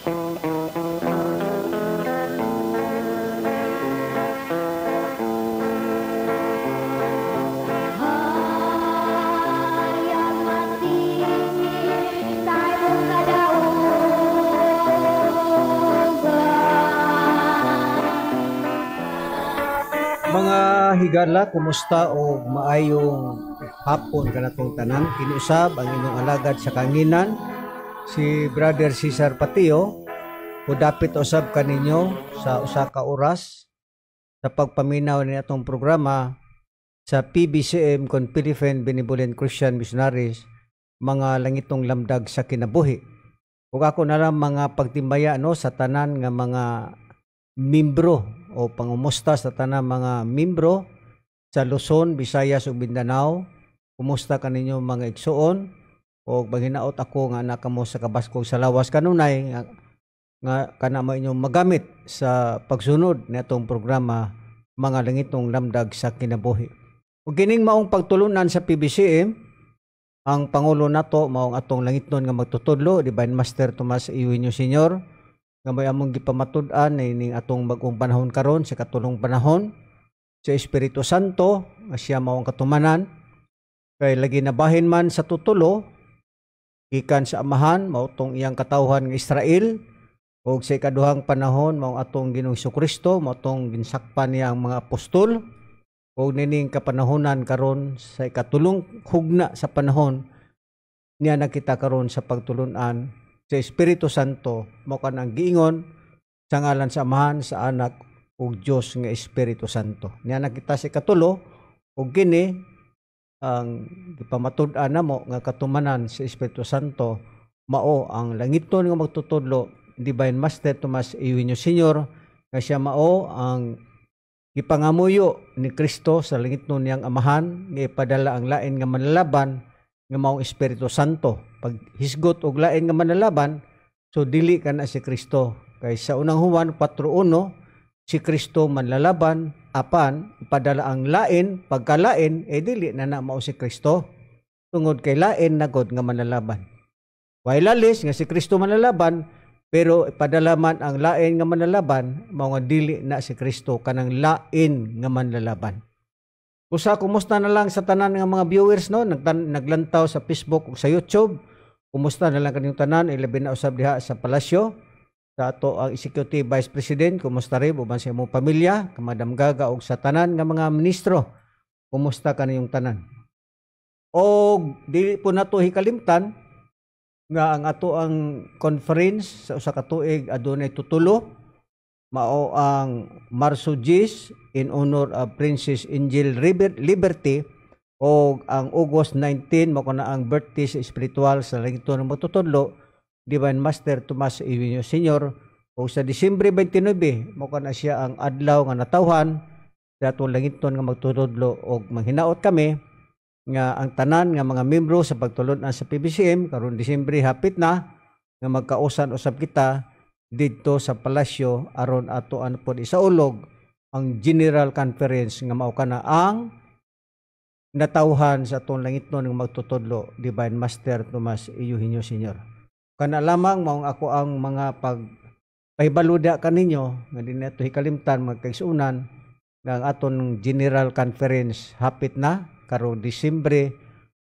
Mga higala, kumusta o maayong hapon kanatong tanan. Kinusab ang inyong alagad sa kanginan, si Brother Cesar Patio. Dapit usab kaninyo sa usa ka oras sa pagpaminaw ni atong programa sa PBCM kon Philippine Benevolent Christian Missionaries, mga langitong lamdag sa kinabuhi. Ug ako na lang mga pagtimbaya no sa tanan nga mga membro o pangumusta sa tanang mga membro sa Luzon, Visayas ug Mindanao. Kumusta kaninyo mga igsuon? O maghinaot ako nga anak mo sa kabaskog sa lawas kanunay nga kana mo inyong magamit sa pagsunod nitong programa mga langitong lamdag sa kinabuhi. Ug kining maong pagtulunan sa PBCM, ang pangulo nato maong atong langitnon nga magtutudlo, Divine Master Tomas Eugenio Sr. nga may among gipamatud-an ning atong bag-ong panahon karon sa katulong panahon sa Espiritu Santo nga siya mao ang katumanan kay lagi nabahin man sa tutulo gikan sa amahan mao tong iyang katawhan nga Israel, ug sa ikaduhang panahon mao atong Ginoong Jesucristo, mao tong ginsakpan niya ang mga apostol, ug nining kapanahonan karon sa ikatulong hugna sa panahon niya nakita karon sa pagtulun-an sa Espiritu Santo mao kanang giingon sa ngalan sa Amahan, sa Anak ug Dios nga Espiritu Santo. Niya nakita sa katulo ug kini ang gipamatud-an namo nga katumanan sa Espiritu Santo mao ang langiton nga magtutudlo Divine Master Tomas Eugenio Sr. nga siya mao ang gipangamuyo ni Kristo sa langitnon niyang Amahan nga ipadala ang lain nga manlalaban nga maong Espiritu Santo. Pag hisgot og lain nga manlalaban, so dili kana si Kristo. Kay sa unang Juan 4:1, si Kristo manlalaban apan ipadala ang lain, pagkalain dili na mao si Kristo. Tungod kay lain na god nga manlalaban. Way lalis nga si Kristo manlalaban, pero ipadala man ang lain nga manlalaban, mao nga dili na si Kristo kanang lain nga manlalaban. Kumusta na lang sa tanan nga mga viewers no naglantaw sa Facebook ug sa YouTube. Kumusta na lang kaninyong tanan, ilabi na usab diha sa palasyo sa ato ang Executive Vice President. Kumusta rin uban sa imong pamilya, Madam Gaga ug sa tanan nga mga ministro. Kumusta kaninyong tanan? Og dili po nato hikalimtan nga ang ato ang conference sa usa ka tuig adunay tutulo, mao ang Marso 10 in honor of Princess Angel Liberty, o ang August 19 mao na ang birthday sa espiritual sa langitton nga magtutudlo Divine Master Tomas Eugenio Sr. o sa Disyembre 29 mao na siya ang adlaw nga natawhan sa atong langitton nga magtutudlo, og manghinaot kami nga ang tanan nga mga membro sa pagtulod-an sa PBCM karon Disyembre hapit na nga magkausan usab kita didto sa palasyo aron ato an pod isaulog ang General Conference nga mao kana ang natawhan sa atong langitnon nga magtutudlo Divine Master Tomas Eugenio Sr. Kana lamang maong ako ang mga pahibaluda kaninyo nga dinhi nato hikalimtan magkaigsuonan nga ang aton General Conference hapit na karong Disyembre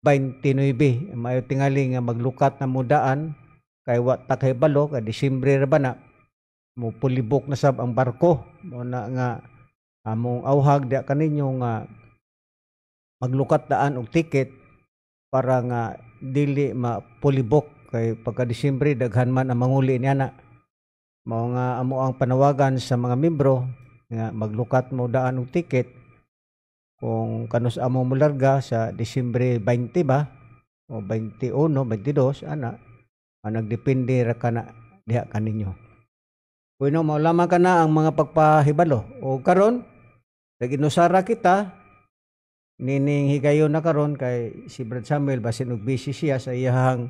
29. Mayo tingali nga maglukat na mudaan kay wa ta kahibalo kay Disyembre ra ba na mo pulibok na sab ang barko mo na nga among awhag dia kaninyo nga maglukat daan og ticket para nga dili mapulibok kay pagka Disyembre daghan man ang manguli niya na. Mao nga amo ang panawagan sa mga membro nga maglukat mo daan og ticket kung kanus amo mularga sa Disyembre 20 ba o 21, 22 ana nagdepende ra kana diha kaninyo. Kuno mao lamang kana ang mga pagpahibalo, o karon naginusara kita nining higayon na karon kay si Brad Samuel basin og busy siya sa iyang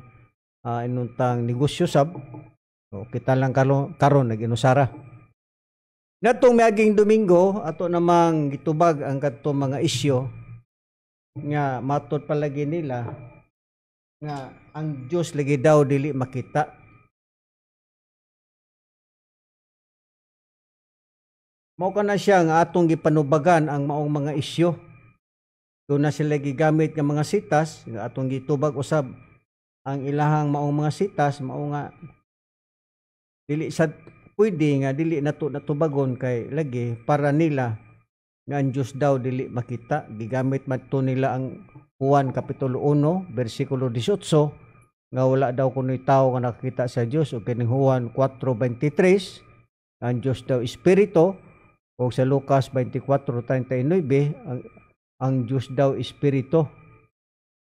inuntang negosyo sab, o kita lang karon naginusara. Natong miaging Domingo ato namang gitubag ang kadtong mga isyu nga matud palagi nila nga ang Dios lagi daw dili makita. mao kana siya nga atong gipanubagan ang maong mga isyu. Doon na sila gigamit nga mga sitas nga atong gitubag usab ang ilahang maong mga sitas mao nga dili sad pwede nga dili nato natubagon kay lagi para nila nga ang Diyos daw dili makita. Gigamit madto nila ang Juan Kapitulo 1 versikulo 18 nga wala daw kuno'y tao nga nakakita sa Diyos, o kining Juan 4:23 ang Diyos daw espiritu, o sa Lucas 24:39 ang Diyos daw espiritu.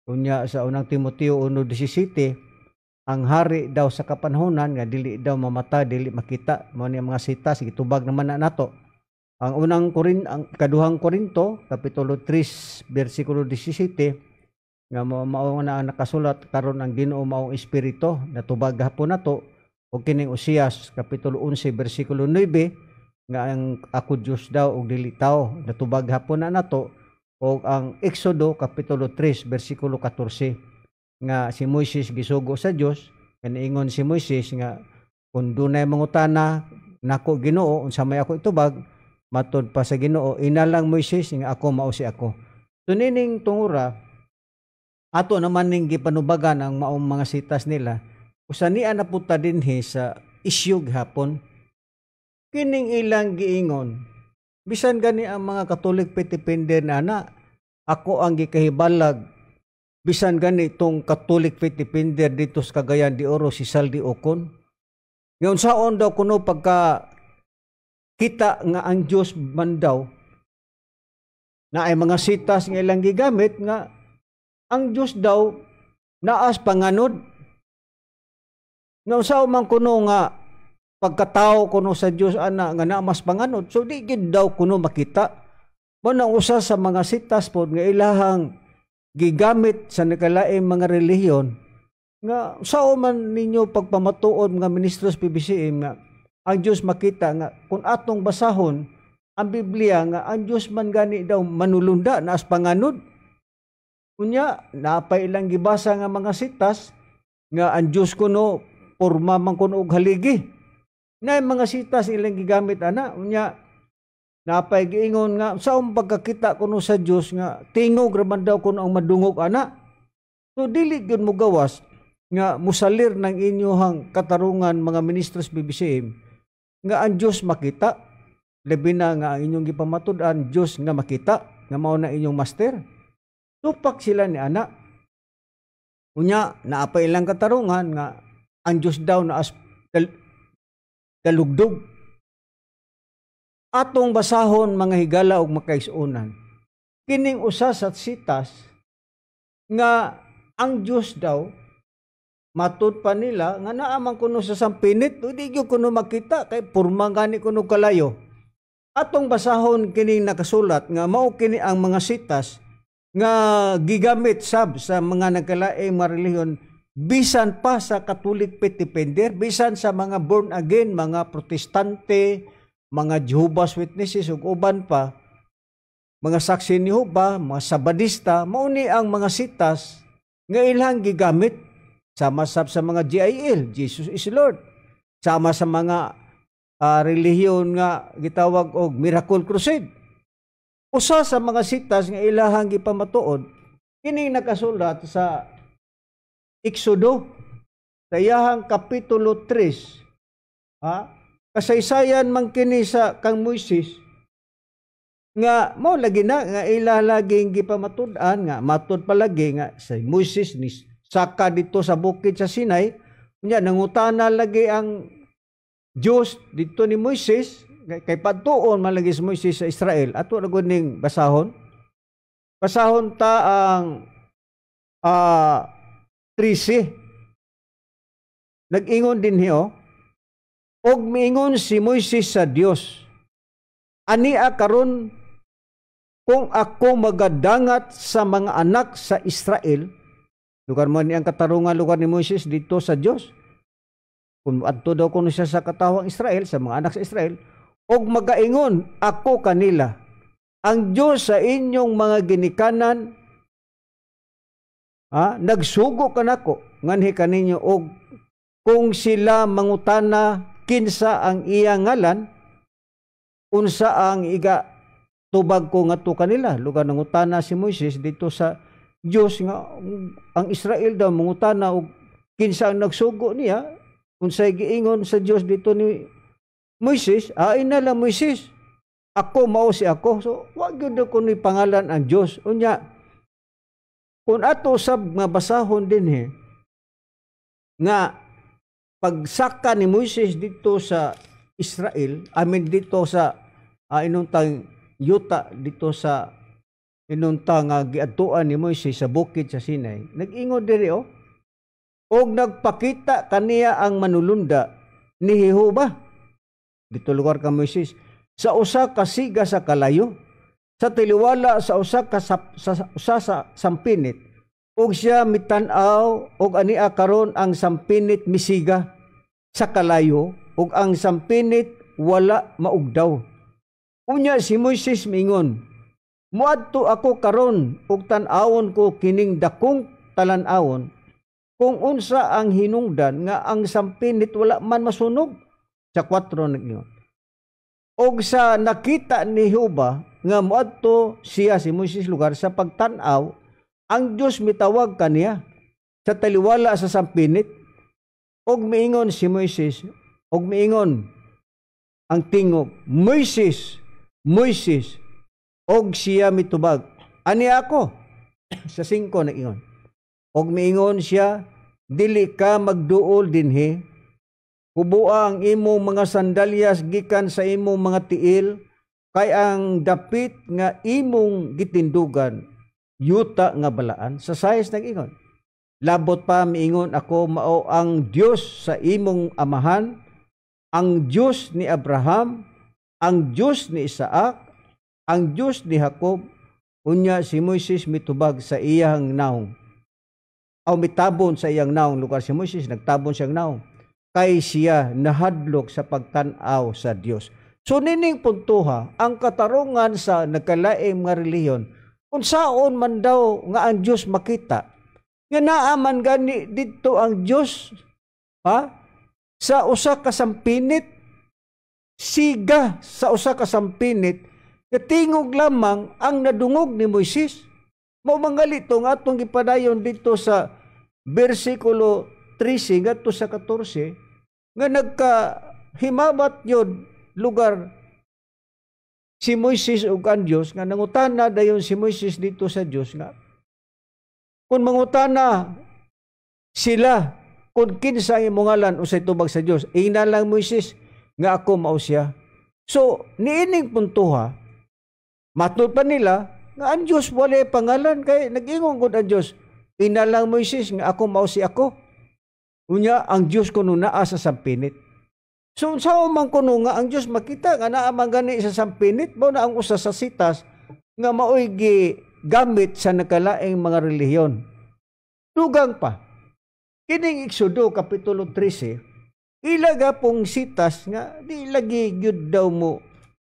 Unya sa unang Timoteo 1:17 ang hari daw sa kapanhonan nga dili daw mamata, dili makita. Mao ni mga sitas gitubag naman na nato. Ang kaduhang Korinto Kapitulo 3 versikulo 17 nga mao na nakasulat karon ang Ginoo maong espiritu, natubag hapon nato. O kining Usias Kapitulo 11 versikulo 9 nga ang ako Dios daw og dili tao, natubag hapon na nato. O ang Exodo Kapitulo 3 versikulo 14 nga si Moises gisugo sa Dios, kaniingon si Moises nga kun dunay mangutana nako Ginoo unsa may ako itubag, matud pa sa Ginoo, inalang Moises nga ako mao si ako. So nining tungura ato naman ning gipanubagan ang maong mga sitas nila. Usa niya na punta dinhi sa isyu gihapon. Kining ilang giingon, bisan gani ang mga Katolik pitipender na ana, ako ang gikahibalag. Bisan gani itong Katolik pitipender dito sa Cagayan de Oro, si Saldi Ocon. Ngayon saon daw kuno pagka kita nga ang Diyos man daw na ay mga sitas nga ilang gigamit nga ang Diyos daw naas panganod. Ngayon saon man kuno nga pagkatao kuno sa Diyos ana nga naamas panganod, so di gid daw kuno makita. Mo nang usa sa mga sitas pod nga ilahang gigamit sa nakalaing mga relihiyon nga sao man ninyo pagpamatuod mga ministros PBCM nga ang Diyos makita nga kung atong basahon ang Biblia nga ang Diyos man gani daw manulunda naas panganod. Unya napay ilang gibasa nga mga sitas nga ang Diyos kuno porma man kuno og haligi. Na mga sitas ilang gigamit ana. Unya napay giingon nga saong pagkakita kuno sa Dios nga tingog raman daw kuno ang madungog ana. So dili gyud mo gawas nga musalir ng inyohang katarungan mga ministros BBCM nga ang Dios makita, labi na nga ang inyong gipamatud-an Dios nga makita nga mao na inyong master. Tupak sila ni ana. Unya naapay ilang katarungan nga ang Dios daw na as kalugdog. Atong basahon mga higala og makaisunan. Kining usa sa sitas nga ang Dios daw matud pa nila nga naaman kuno sa sampinit, di gyud kuno makita kay porma gani kuno kalayo. Atong basahon kining nakasulat nga mao kini ang mga sitas nga gigamit sab sa mga nagkalaing mga relihiyon, bisan pa sa Katolik pitipender, bisan sa mga born again, mga Protestante, mga Jehovah's Witnesses ug uban pa, mga saksi ni Jehova, mga Sabadista, mao ni ang mga sitas nga ilang gigamit sama sa mga GIL, Jesus is Lord, sama sa mga relihiyon nga gitawag og Miracle Crusade. Usa sa mga sitas nga ilahang gipamatuod kini nakasulat sa Exodo sa iyahang Kapitulo 3. Kasaysayan man kini sa kang Moises nga mao lagi na nga ila laging gipamatud-an nga matud palagi nga sa Moises ni saka dito sa bukid sa Sinai, unya nangutana lagi ang Dios dito ni Moises kay padtuon man lagi si Moises sa Israel. Ato na gud ning basahon. Basahon ta ang 13. Nag-ingon din hiyo, og miingon si Moises sa Dios, ania karon kung ako magadangat sa mga anak sa Israel. Lugar mo ni ang katarungan lugar ni Moises dito sa Dios. Kung adto daw kuno siya sa katawang Israel, sa mga anak sa Israel, og magaingon ako kanila, ang Dios sa inyong mga ginikanan nagsugo kanako nganhi kaninyo, og kung sila mangutana kinsa ang iyang ngalan, unsa ang iga tubag ko ngadto kanila. Lugar nangutana si Moises dito sa Dios nga ang Israel daw mangutana og kinsa ang nagsugo niya, unsay giingon sa Dios dito ni Moises, na lang Moises, ako mao si ako. So wa gyud ko ni pangalan ang Dios. Unya kun ato sab nga basahon dinhi nga pagsaka ni Moises dito sa Israel, dito sa inuntang yuta dito sa inuntang giadtuan ni Moises sa bukid sa Sinai, nag-ingon diri og nagpakita kaniya ang manulunda ni Jehova dito lugar ka Moises sa usa ka siga sa kalayo, sa tiliwala sa usa sa sampinit, ug siya mitan-aw og ania karon ang sampinit misiga sa kalayo ug ang sampinit wala maugdaw. Unya si Moises mingon, muadto ako karon ug tan-awon ko kining dakong talan-awon kung unsa ang hinungdan nga ang sampinit wala man masunog. Sa 4 nag-ingon. Og sa nakita ni Jehova nga muadto siya si Moises lugar sa pagtan-aw, ang Dios mitawag kaniya sa taliwala sa sampinit, og miingon si Moises, og miingon ang tingog, Moises, Moises, og siya mitubag, ani ako. Sa 5 na ingon, og miingon siya, dili ka magduol dinhi, hubua ang imong mga sandalyas gikan sa imong mga tiil, kay ang dapit nga imong gitindugan, yuta nga balaan. Sa 6 nag-ingon, labot pa miingon ako mao ang Dios sa imong amahan, ang Dios ni Abraham, ang Dios ni Isaac, ang Dios ni Jacob. Unya si Moises mitubag sa iyang naong. Aw mitabon sa iyang naong lugar si Moises, nagtabon siyang naong. Kay siya nahadlok sa pagtan-aw sa Dios. So nining puntuha, ang katarungan sa nagkalaing mga reliyon, kung saon man daw nga ang Dios makita, nga naaman gani dito ang Dios, sa usa ka sampinit, siga sa usa ka sampinit, katingog lamang ang nadungog ni Moises. Mao mangalito nga atong gipadayon dito sa bersikulo 13 ngadto sa 14 nga nagkahimabat yun lugar si Moises ug ang Dios nga nangutana dayon si Moises dito sa Dios nga kung mangutana sila kung kinsa imong ngalan usay tubag sa Dios, ina lang Moises nga ako mao siya. So niining puntuha matud pa nila nga ang Dios wala pangalan, kay nag-ingon gud ang Dios, ina lang Moises nga ako mao si ako. Unya ang Dios kuno naa sa sampinit. So sao man kuno nga ang Dios makita nga naa man gani sa sampinit, mao na ang usa sa sitas nga maoy gamit sa nakalaing mga relihiyon. Dugang pa, kining Exodo kapitulo 13, ilaga pong sitas nga di lagi gyud daw mo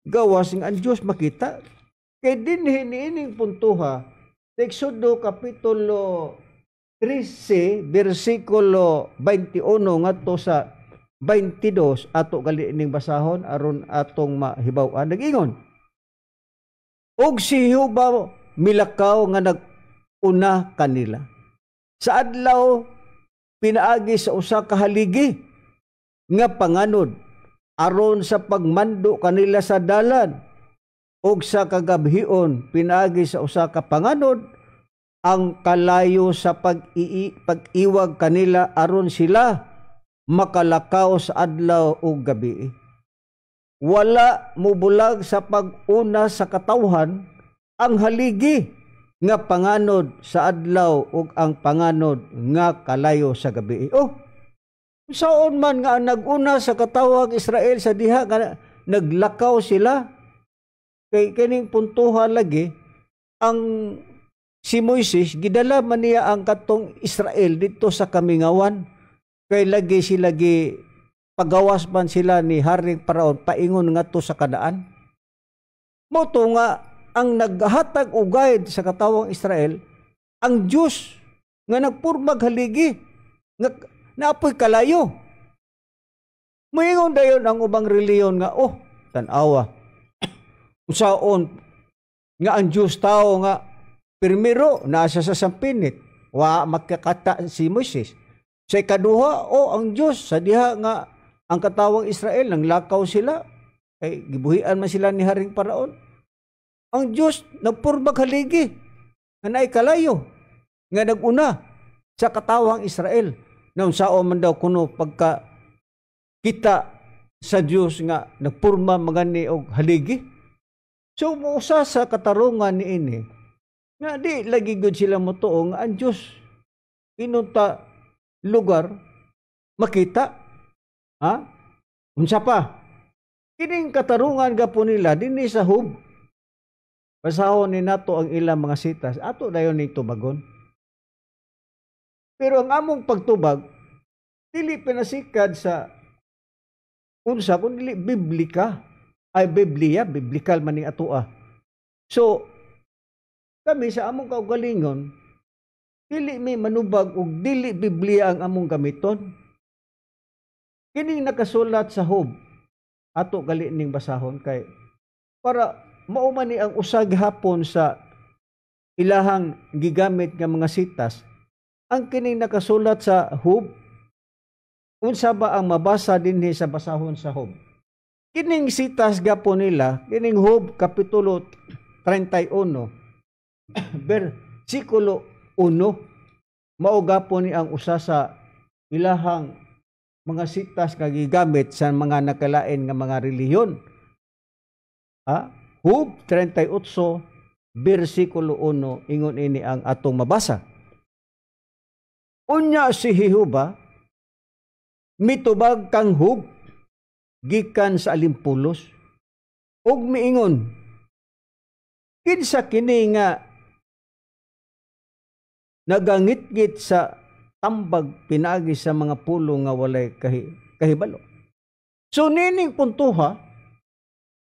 gawas nga ang Dios makita. Kay dinhi niining puntuha sa Exodo kapitulo 13 bersikulo 21 ngadto sa 22 ato gali ning basahon aron atong mahibaw-an. Nag-ingon, og si Jehova milakaw nga nag-una kanila sa adlaw pinaagi sa usa ka haligi nga panganod aron sa pagmando kanila sa dalan, og sa kagabhion pinaagi sa usa ka panganod ang kalayo sa pag-iwag kanila aron sila makalakaw sa adlaw ug gabi. Wala mubulag sa pag-una sa katawhan ang haligi nga panganod sa adlaw ug ang panganod nga kalayo sa gabi. Saon man nga nag-una sa katawhang Israel sa diha nga naglakaw sila, kay kining puntuhan lagi ang si Moises gidala man niya ang katong Israel dito sa kamingawan, kay lagi sila pagawas man sila ni Haring Paraon paingon ngadto sa Kanaan. Moto nga ang naghatag og guide sa katawang Israel ang Dios nga nagpurmag haligi nga naapoy kalayo. Moingon dayon ang ubang reliyon nga tan-awa, Usaon nga ang Diyos tao nga primero nasa sa sampinit wa makakata si Moises. Sa ikaduha ang Diyos sa diha nga ang katawang Israel nang lakaw sila ay gibuhian man sila ni Haring Paraon. Ang Diyos nagpurbag haligi nga naay kalayo nga naguna sa katawang Israel. Naun sao man daw kuno pagka kita sa Diyos nga nagpurma magani og haligi. So, usa sa katarungan ni ini, nga di lagi gud sila motuong ang Diyos inunta lugar makita. Ha? Unsa pa? Kining katarungan gapo nila dinhi sa Hub. Basahon ni nato ang ilang mga sitas. Ato dayon ni tubagon. Pero ang among pagtubag dili pinasikad sa unsa kun dili biblika. Ay Biblia, biblikal man ning atoa. So, kami sa among kaugalingon, dili mi manubag og dili Biblia ang among gamiton. Kining nakasulat sa Hub, ato gali ning basahon kay para mao man ni ang usag hapon sa ilahang gigamit nga mga sitas. Ang kining nakasulat sa Hub, unsa ba ang mabasa dinhi sa basahon sa Hub? Kining sitas gapo nila, kining Hub kapitulo 31, versikulo 1, mao gapo ni ang usa sa ilahang mga sitas nga gigamit sa mga nakalain nga mga relihiyon. Hub 38, versikulo 1, ingon ini ang atong mabasa. Unya si Jehovah, mitubag kang Hub, gikan sa alimpulos, ug miingon, kinsa kini nga nagangit-ngit sa tambag pinagi sa mga pulo nga walay kahibalo. So nining puntuha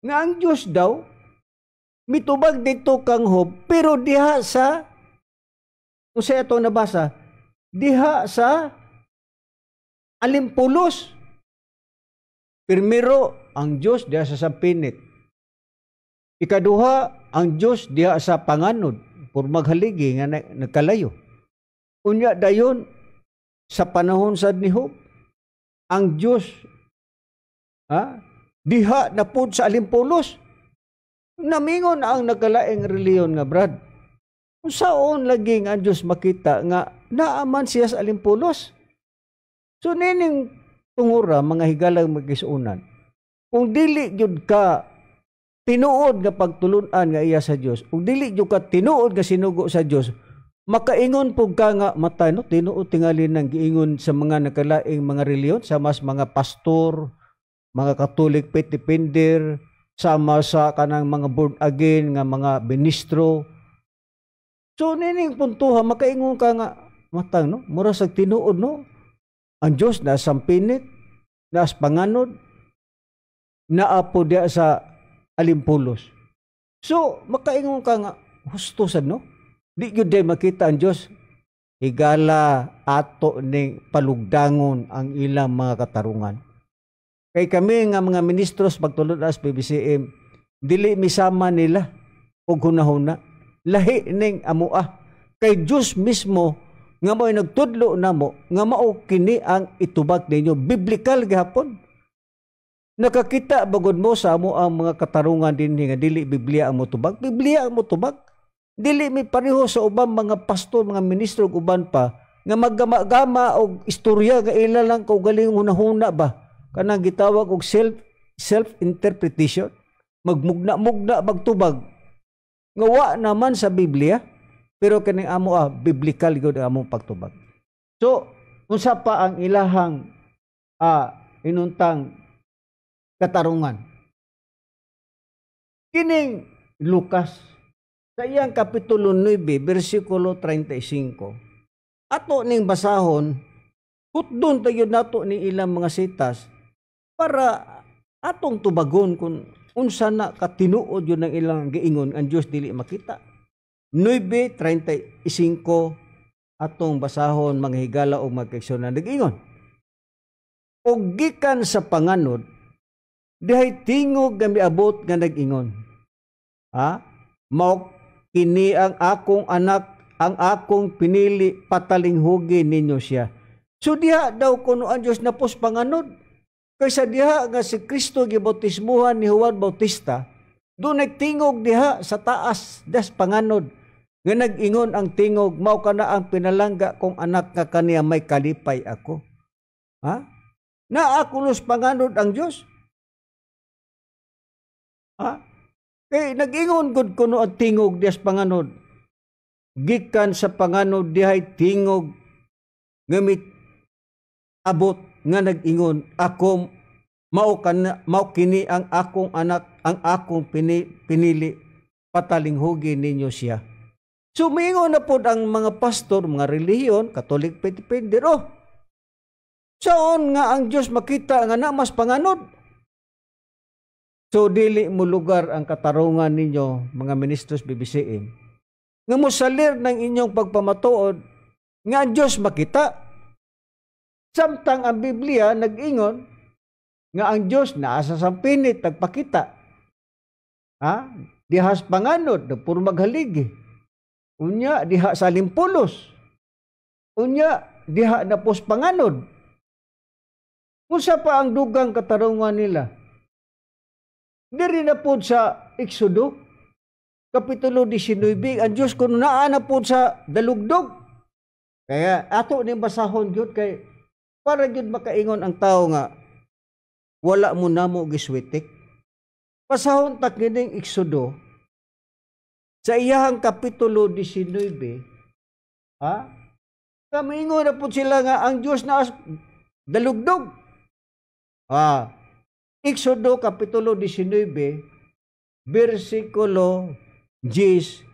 nga ang Diyos daw mitubag dito kang Hub, pero diha sa usa ito nabasa, diha sa alimpulos. Primero, ang Diyos diha sa sampinit. Ikaduha, ang Diyos diha sa panganod, purmag haligi nga nagkalayo. Unya dayon sa panahon sad ni Hub, ang Diyos diha na pud sa alimpulos. Namingon ang nagkalaing reliyon nga brad. Unsaon laging ang Diyos makita nga naaman siya sa alimpulos? So nining tungura mga higalang magisunan. Kung dili gyud ka tinuod nga pagtulunan nga iya sa Dios, kung dili gyud ka tinuod nga sinugo sa Dios, makaingon pug ka nga matay no tinuod tingali nang giingon sa mga nakalaing mga reliyon, sa mas mga pastor, mga Katolik petipender, sama sa kanang mga born again nga mga ministro. So nining puntuha makaingon ka nga matay no, mura sa tinuod no. Ang Diyos na sampinit, na panganod, naapo diya sa alimpulos. So, makaingon ka nga, hustusan no? Di yun day makita ang Diyos, higala ato ning palugdangon ang ilang mga katarungan. Kay kami nga mga ministros pagtulod as PBCM, dili misama nila o hunahuna. Lahi ning amua. Kay Diyos mismo, nga mo'y nagtudlo na mo, nga mao kini ang itubag ninyo, biblikal gihapon. Nakakita bagod mo sa amo ang mga katarungan din nga dili Biblia ang motubag, Biblia ang motubag. Dili mi pareho sa ubang mga pastor, mga ministro ug uban pa nga maggama-gama og istorya nga ila lang kaugaling hunahuna ba. Kanang gitawag og self-interpretation, magmugna-mugna magtubag. Nga wa naman sa Biblia. Pero kaning amo biblikal gyud ang among pagtubag. So, unsa pa ang ilahang inuntang katarungan? Kining Lucas sa iyang kapitulo 9, versikulo 35. Ato ning basahon, putdon tayo nato ni ilang mga sitas para atong tubagon kung unsa na katinuod yun ng ilang giingon ang Diyos dili makita. 9:35 atong basahon mga higala o magkaigsoon nag-ingon. Og gikan sa panganod, dihay tingog nga miabot nga nag-ingon. Ha? Mao kini ang akong anak, ang akong pinili, patalinghugin ninyo siya. So diha daw kuno ang Dios napos panganod. Kaysa diha nga si Kristo gibautismuhan ni Juan Bautista, doon nagtingog diha sa taas das panganod. Nga nag-ingon ang tingog, mao kana ang pinalangga kong anak nga kaniya may kalipay ako. Ha? Naakulos panganod ang Dios. Ha? Kay nag-ingon gud kuno ang tingog dias panganod. Gikan sa panganod dihay tingog ngamit abot nga nag-ingon, ako mao kini ang akong anak, ang akong pinili, patalinghugin ninyo siya. So mingon na po ang mga pastor, mga relihiyon, Katolik, Pentecostal, saon nga ang Dios makita nga namas panganod. So dili mo lugar ang katarungan ninyo, mga ministros BBCM, nga mosalir ng inyong pagpamatuod nga ang Dios makita. Samtang ang Biblia nag-ingon nga ang Dios naa sa sampinit nagpakita. Ha? Dihas panganod, puro maghaligi. Unya diha sa limpulos. Unya diha na pos panganod. Unsa pa ang dugang katarungan nila? Diri na po sa Exodo, Kapitulo 19, ang Diyos kuno naa na po sa dalugdog. Kaya ato ni basahon gyud kay para gyud makaingon ang tao nga wala mo namo giswitik. Pasahon ta kining Exodo sa iyahang Kapitulo 19, ha? Kamingon na po sila nga ang Diyos na dalugdog. Exodo Kapitulo 19, versikulo 10,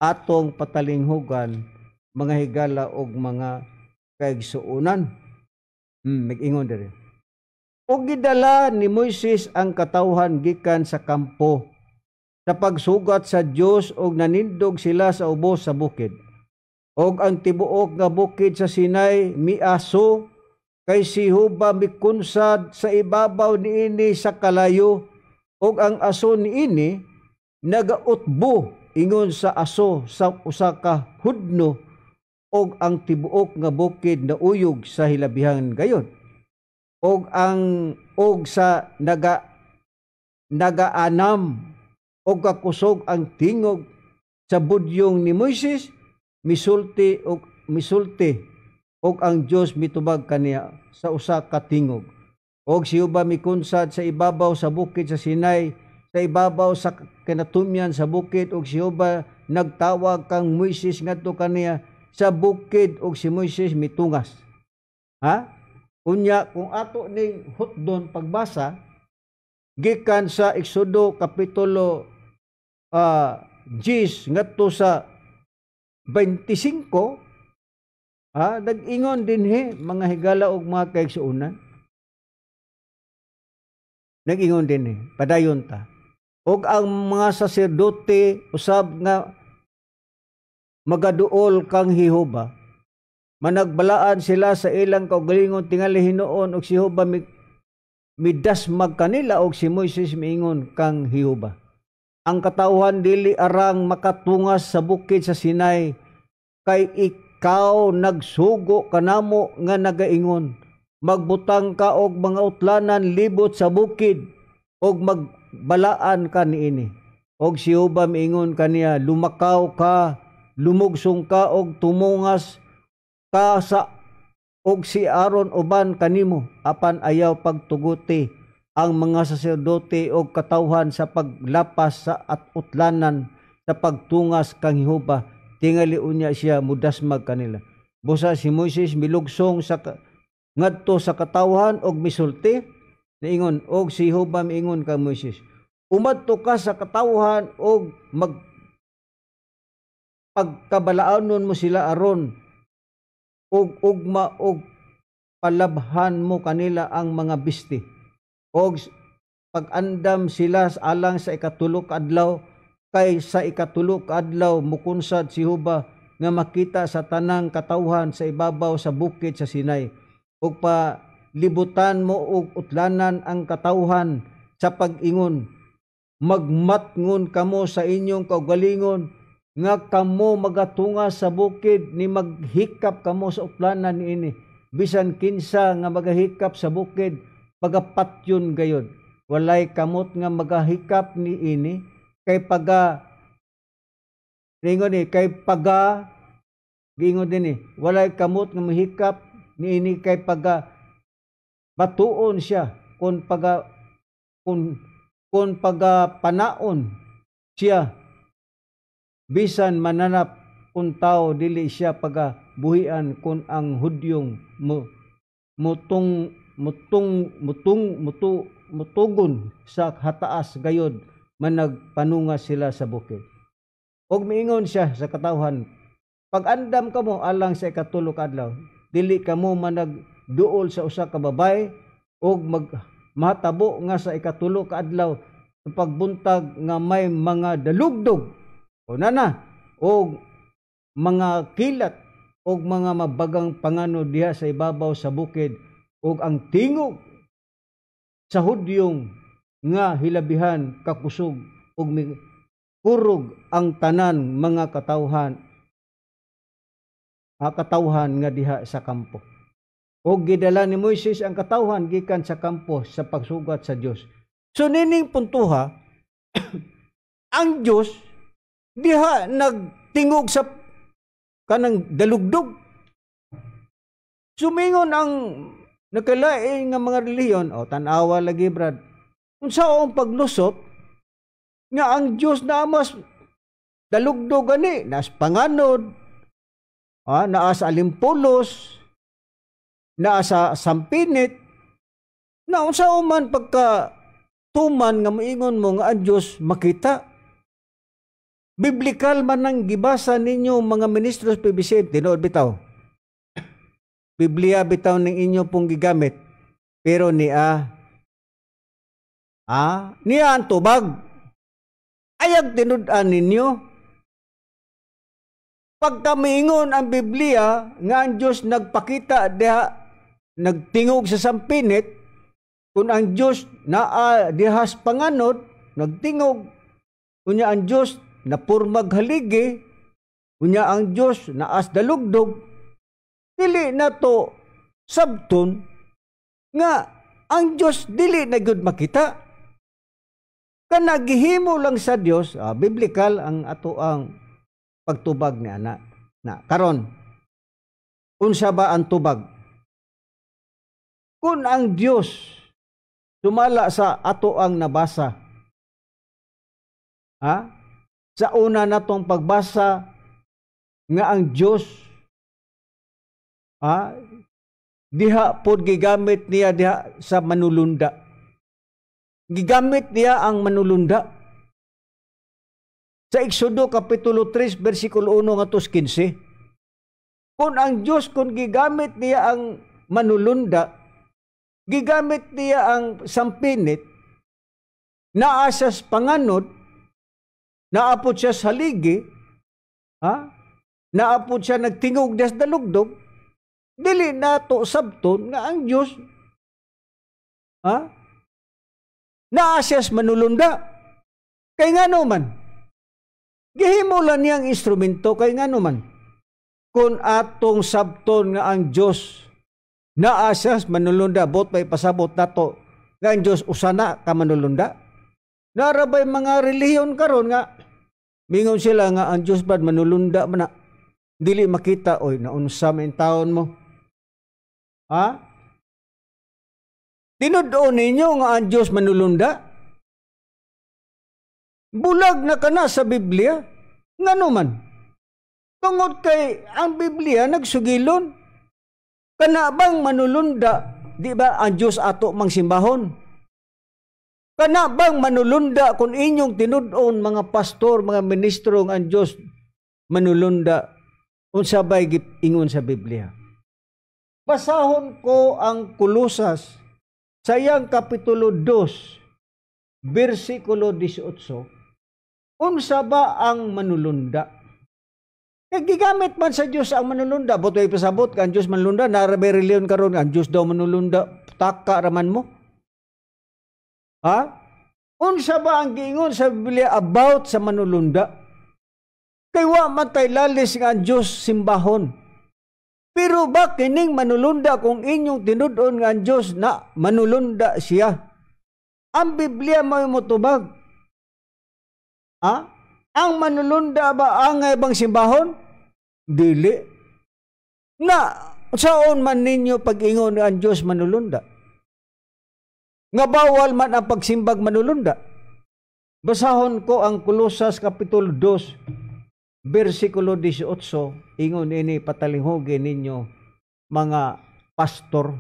atong patalinghugan, mga higala og mga kaigsuunan. Nag-ingon diri. O gidala ni Moises ang katawhan gikan sa kampo sa pagsugat sa Dios og nanindog sila sa ubos sa bukid. Og ang tibuok nga bukid sa Sinai miaso kay si Jehovah mikunsad sa ibabaw niini sa kalayo og ang aso niini nagautbo ingon sa aso sa usa ka hudno og ang tibuok nga bukid na uyog sa hilabihan gayon. Og sa nagaanam og kakusog ang tingog sa budyong ni Moises misulti og ang Dios mitubag kaniya sa usa ka tingog. Og si Jehovah mikunsad sa ibabaw sa bukid sa Sinai, sa ibabaw sa kinatumyan sa bukid, og si Jehovah nagtawag kang Moises ngadto kaniya sa bukid og si Moises mitungas. Ha? Unya kung ato ning hutdon pagbasa gikan sa Exodo Kapitulo 10 ngadto sa 25, nag-ingon dinhi mga higala og mga kaigsuonan. Nag-ingon dinhi, padayon ta. Og ang mga saserdote usab nga magaduol kang Jehova, managbalaan sila sa ilang kaugalingon tingali hinuon og si Jehova midasmag kanila og si Moises miingon kang Jehova. Ang katawhan dili arang makatungas sa bukid sa Sinai kay ikaw nagsugo kanamo nga nagaingon magbutang ka og mga utlanan libot sa bukid og magbalaan ka niini. Og si Jehova miingon kaniya lumakaw ka, lumugsong ka og tumungas ka sa og si Aaron uban kanimo apan ayaw pagtuguti ang mga saserdote og katawhan sa paglapas sa at utlanan sa pagtungas kang Jehova tingali unya siya mudasmag kanila. Busa si Moises milugsong sa ngadto sa katawhan og misulti niingon og si Jehova miingon kang Moises umadto ka sa katawhan og pagkabalaanon mo sila aron og ugma og palabhan mo kanila ang mga bisti. Og pag-andam sila alang sa ikatulok adlaw kay sa ikatulok adlaw mukunsad si Jehova nga makita sa tanang katawhan sa ibabaw sa bukid sa Sinai. Og palibutan mo og utlanan ang katawhan sa pag-ingon magmatngon kamo sa inyong kaugalingon, nga kamo magatunga sa bukid ni maghikap kamo sa uplanan niini. Bisan kinsa nga magahikap sa bukid, pagapatyon gayod. Walay kamot nga magahikap ni ini, kay giingon din walay kamot nga mahikap ni ini kay batuon siya kung panaon siya bisan mananap kung tao dili siya buhian kung ang Hudyong mutugon sa hataas gayod managpanunga sila sa bukid. Og miingon siya sa katawhan, pag andam kamo alang sa ikatulo ka adlaw, dili kamo managduol sa usa ka babay og matabo nga sa ikatulo ka adlaw sa pagbuntag nga may mga dalugdog o mga kilat og mga mabagang pangano diha sa ibabaw sa bukid, og ang tingog sa Hudyong nga hilabihan kakusog og kurog ang tanan mga katawhan nga diha sa kampo. Og gidala ni Moises ang katawhan gikan sa kampo sa pagsugat sa Dios. So nining puntuha ang Dios diha nagtingog sa kanang dalugdog. Sumingon ang nakalain nga mga reliyon, tanawa lagi brad, unsaong paglusot nga ang Dios na mas dalugdog ani, nas panganod, naa sa alimpulos, naa sa sampinit, na unsaon man pagka tuman nga moingon mo nga ang Dios makita. Biblikal man ang gibasa ninyo mga ministros PBC, tinuod bitaw. Biblia bitaw ng inyo pong gigamit. Pero niya ang tubag. Ayag tinud-an ninyo. Pagka miingon ang Biblia nga ang Diyos nagpakita diha, nagtingog sa sampinit, kung ang Diyos dihas panganod, nagtingog, kunya ang Diyos napurmag haligi, kunya ang Diyos naas dalugdog, dili na to sabton nga ang Diyos dili na gyud makita. Kana gihimo lang sa Dios, biblical ang ato ang pagtubag ni ana. Karon, unsa ba ang tubag? Kung ang Dios sumala sa ato ang nabasa, sa una natong pagbasa nga ang Dios diha pod gigamit niya diha sa manulunda. Gigamit niya ang manulunda. Sa Exodo Kapitulo 3, versikulo 1 nga 15, kung ang Diyos, kung gigamit niya ang manulunda, gigamit niya ang sampinit, naasas panganod, naapod siya sa haligi, naapod siya nagtingog des dalugdog, dili nato sabton nga ang Diyos naasas manulunda. Kay ngano man gihimo lang niyang instrumento, kay ngano man kung atong sabton nga ang Diyos naasas manulunda, bot may pasabot nato nga ang Diyos usana ka manulunda. Narabay mga relihiyon karon nga mingon sila nga ang Diyos bad manulunda man na dili makita. Oy, naunsa man taon mo? Tinud-on ninyo nga ang Diyos manulunda? Bulag na kana sa Biblia? Ngano man? Tungod kay ang Biblia nagsugilon. Kana bang manulunda? Di ba ang Diyos ato mangsimbahon? Kana bang manulunda kung inyong tinud-on mga pastor, mga ministro nga ang Diyos manulunda? Unsa bay ingon sa Biblia? Basahon ko ang Kolosas sa iyang Kapitulo 2, versikulo 18. Unsa ba ang manulunda? Gigamit man sa Diyos ang manulunda. Butoy pasabot ka ang Diyos manulunda. Narabay reliyon karon ang Diyos daw manulunda. Taka raman mo. Unsa ba ang giingon sa Biblia about sa manulunda? Kay wa man tay lalis nga ang Dios simbahon. Pero ba kining manulunda kung inyong tinud-on nga ang Dios na manulunda siya? Ang Biblia may motubag. Ang manulunda ba angay bang simbahon? Dili. Na saon man ninyo pag-ingon nga ang Dios manulunda? Nga bawal man ang pagsimbag manulunda. Basahon ko ang Kolosas Kapitulo 2, versikulo 18, ingon ini patalinghogi ninyo mga pastor.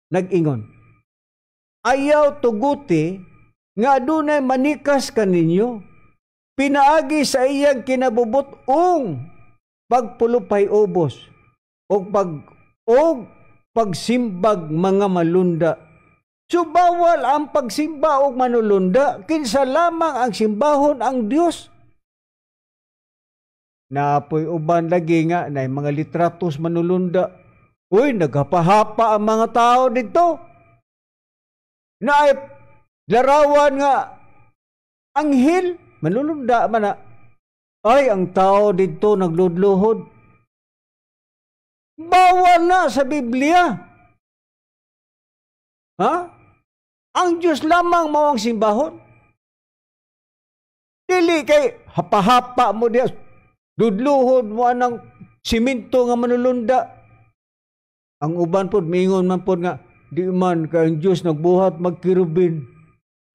Nag-ingon, ayaw tuguti nga adunay manikas kaninyo, pinaagi sa iyang kinabubot-ong pagpulupay ubos o pagsimbag mga malunda. So bawal ang pagsimba o manulunda, kinsa lamang ang simbahon ang Dios. Napoy uban lagi nga na mga litratos manulunda. Uy, nagapahapa ang mga tao dito. Na larawan nga anghel, manulunda man na. Ay, ang tao dito nagludluhod. Bawal na sa Biblia. Ang Diyos lamang mao ang simbahon. Dili kay hapa-hapa mo diya, dudluhod mo anang simento nga manulunda. Ang uban pod mingon man pod nga di man kay ang Diyos nagbuhat magkirubin.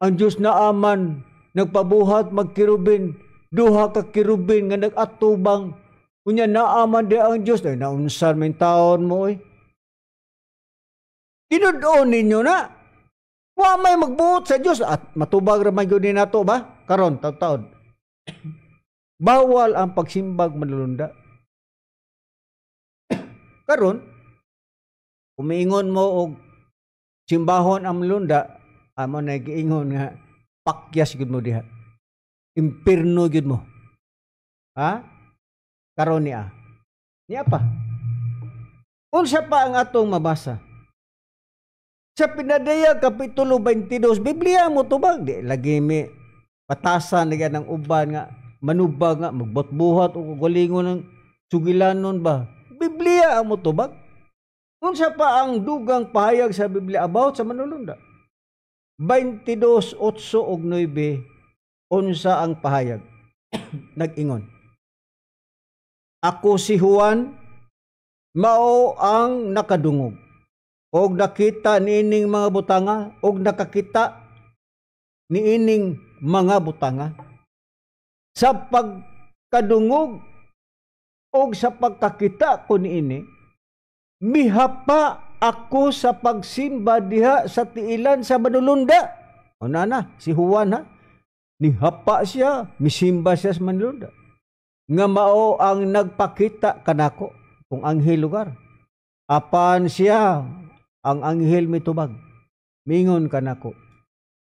Ang Diyos naaman nagpabuhat magkirubin. Duha ka kirubin nga nagatubang. Unya naaman di ang Diyos. Ay naunsan may taon mo eh. Tinud-on ninyo na. Wa may magbuot sa Diyos at matubag ramay gyud nato ba? Karon taon-taon. Bawal ang pagsimbag manulunda. Karon umiingon mo og simbahon ang manulunda, amo na giingon nga pakyas gyud mo diha. Impirno gyud mo. Karon niya. Niya pa. Unsa pa ang atong mabasa? Sa Pinadaya Kapitulo 22, Biblia mo tubag di lagi mi patasan nga ng uban nga manubag nga magbotbuhat o galingon ng sugilanon ba? Biblia mo tubag. Unsa pa ang dugang pahayag sa Biblia about sa manulunda? 22:8 ug 9 unsa ang pahayag? Nag-ingon. Ako si Juan, mao ang nakadungog. Og nakita niining mga butanga, og nakakita niining mga butanga. Sa pagkadungog og sa pagkakita ko niini, mihapa ako sa pagsimba diha sa tiilan sa manulunda. O na, si Juan ha, nihapa siya, misimba siya sa manulunda. Nga mao ang nagpakita kanako kung anghel lugar. Apan siya, ang anghel mitubag, mingon kanako,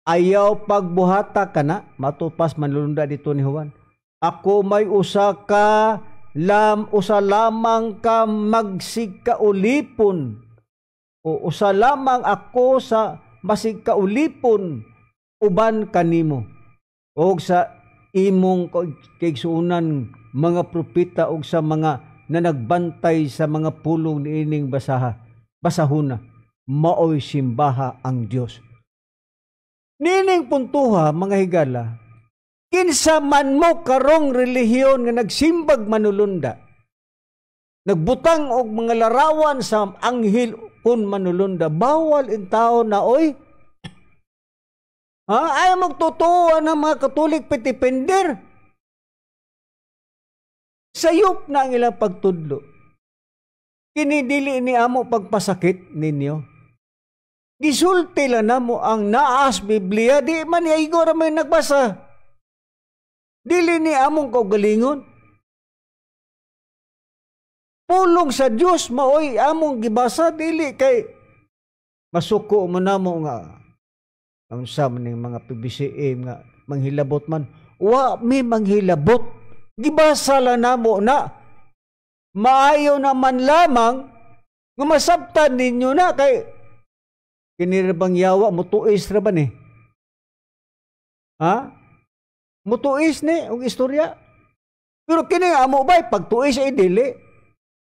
ayaw pagbuhata kana, matupas manulunda dito ni Juan. Ako may usa lamang ka magsigkaulipon, o usa lamang ako sa masigkaulipon uban kanimo, o sa imong kaigsuunan mga propeta o sa mga nanagbantay sa mga pulong niining basahuna. Maoy simbaha ang Dios. Nining puntuha mga higala, kinsa man mo karong relihiyon nga nagsimbag manulunda, nagbutang og mga larawan sa anghel kun manulunda, bawal in tao na oy. Ay magtutuwa ng mga Katolik pitipender. Sayop na ang ilang pagtudlo. Kinidili ni amo pagpasakit ninyo. Gisulti lang na mo ang naas Biblia, di man igo ra may nagbasa. Dili ni among kaugalingon. Pulong sa Dios maoy among gibasa, dili kay masuko mo na mo nga ang sa maning mga PBCM nga manghilabot man. Wa mi manghilabot. Gibasa lang na mo na maayo naman lamang nga masabtan ninyo na kay kinirabang yawa mo tuis ra ba ni? Ha? Mutuis ni og istorya. Pero kini nga amo bay pagtuis ay dili.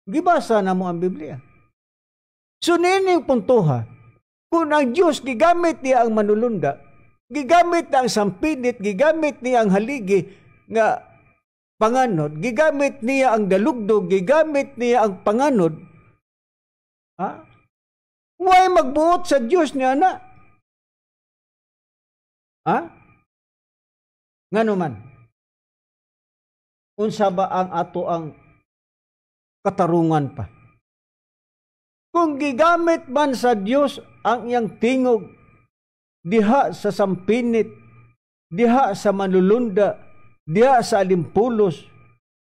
Gibasa na mo ang Biblia. So nini yung puntuha. Kung ang Diyos gigamit niya ang manulunda, gigamit niya ang sampinit, gigamit niya ang haligi nga panganod, gigamit niya ang dalugdog, gigamit niya ang panganod, ha? Huwag magbuot sa Diyos niya na. Ha? Nga naman, unsa ba ang ato ang katarungan pa? Kung gigamit man sa Diyos ang iyang tingog, diha sa sampinit, diha sa manlulunda, diha sa alimpulos,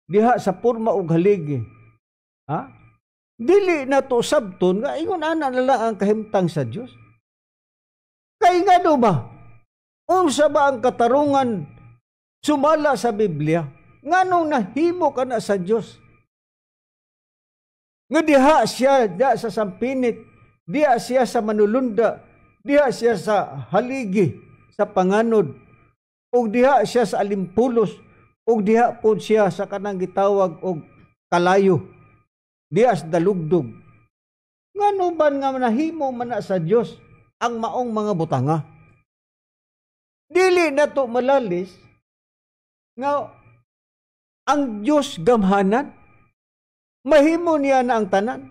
diha sa purma ug haligi, ha? Dili na to sabton nga ingon ana na lang ang kahimtang sa Dios. Kay nga do ba? Unsa ba ang katarungan sumala sa Biblia? Nganong nahimo ka na sa Dios? Nga diha siya diha sa sampinit, diha siya sa manulunda, diha siya sa haligi, sa panganod, ug diha siya sa alimpulos, ug diha po siya sa kanang gitawag og kalayo, diha sa dalugdog. Ngano ba nga nahimo man na sa Dios ang maong mga butanga? Dili na to malalis nga ang Dios gamhanan, mahimo niya na ang tanan.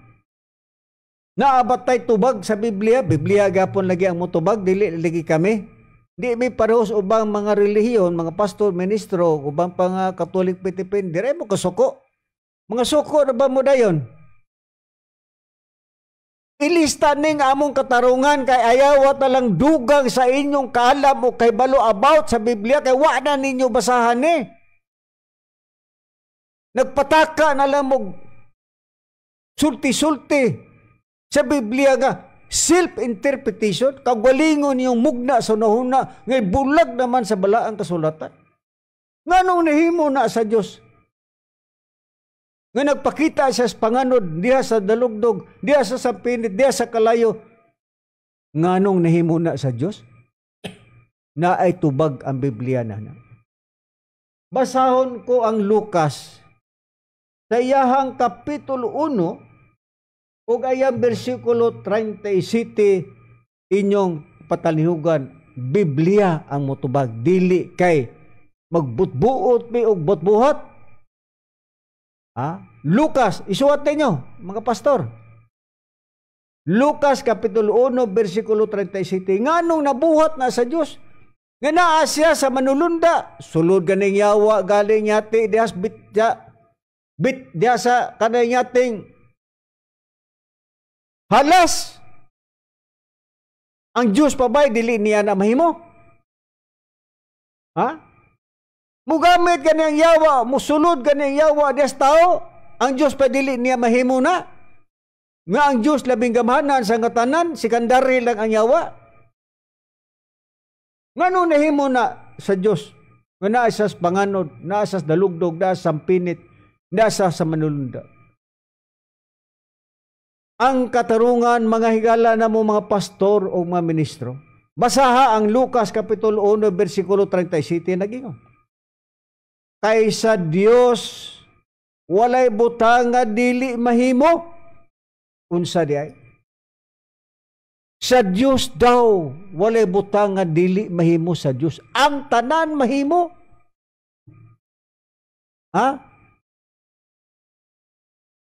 Naabatay tubag sa Biblia, Biblia gapon lagi ang mutubag, dili lagi kami. Di may parehos ubang mga relihiyon, mga pastor, ministro, ubang pang Katolik Pitipin, dire mo kasuko. Mga suko na ba mo dayon? Ilista ning among katarungan kay ayaw talang dugang sa inyong kaalam o kay balo about sa Biblia kay wa na ninyo basahan ni. Nagpataka na lang mo sulti-sulti sa Biblia nga self-interpretation, kagwalingon yung mugna sa nahuna, ngay bulag naman sa balaang kasulatan. Nganong nahimo na sa Diyos? Nga nagpakita siya sa panganod, diha sa dalugdog, diha sa sampinit, diha sa kalayo. Nganong nahimo na sa Diyos? Na ay tubag ang Biblia na. Basahon ko ang Lucas sa iyahang kapitulo 1 ug ayang bersikulo 37 inyong patalihugan. Biblia ang motubag, dili kay magbutbuot mi og butbuhat. Lucas, isuwat ninyo, mga pastor. Lucas kapitulo 1 bersikulo 37. Nganong nabuhat na sa Dios? Nga naa siya sa manulunda, sulod ganing yawa galing yati dias bit diya sa kanang yating halas. Ang Diyos pa ba'y dili niya na mahimo? Ha? Mugamit ganang yawa, musulod ganang yawa des tao, ang Diyos pa dili niya mahimo na. Nga ang Diyos labing gamhanan sa ngatanan, sikandari lang ang yawa. Ngano nahimo na sa Diyos? Nga naa sa panganod, naa sa dalugdog, naa sa sampinit, naa sa manulunda. Ang katarungan, mga higala na mo mga pastor o mga ministro. Basaha ang Lucas kapitulo 1 bersikulo 37 nagingon. Kaysa Dios walay butang nga dili mahimo. Unsa di ay? Sa Dios daw walay butang nga dili mahimo sa Dios. Ang tanan mahimo. Ha?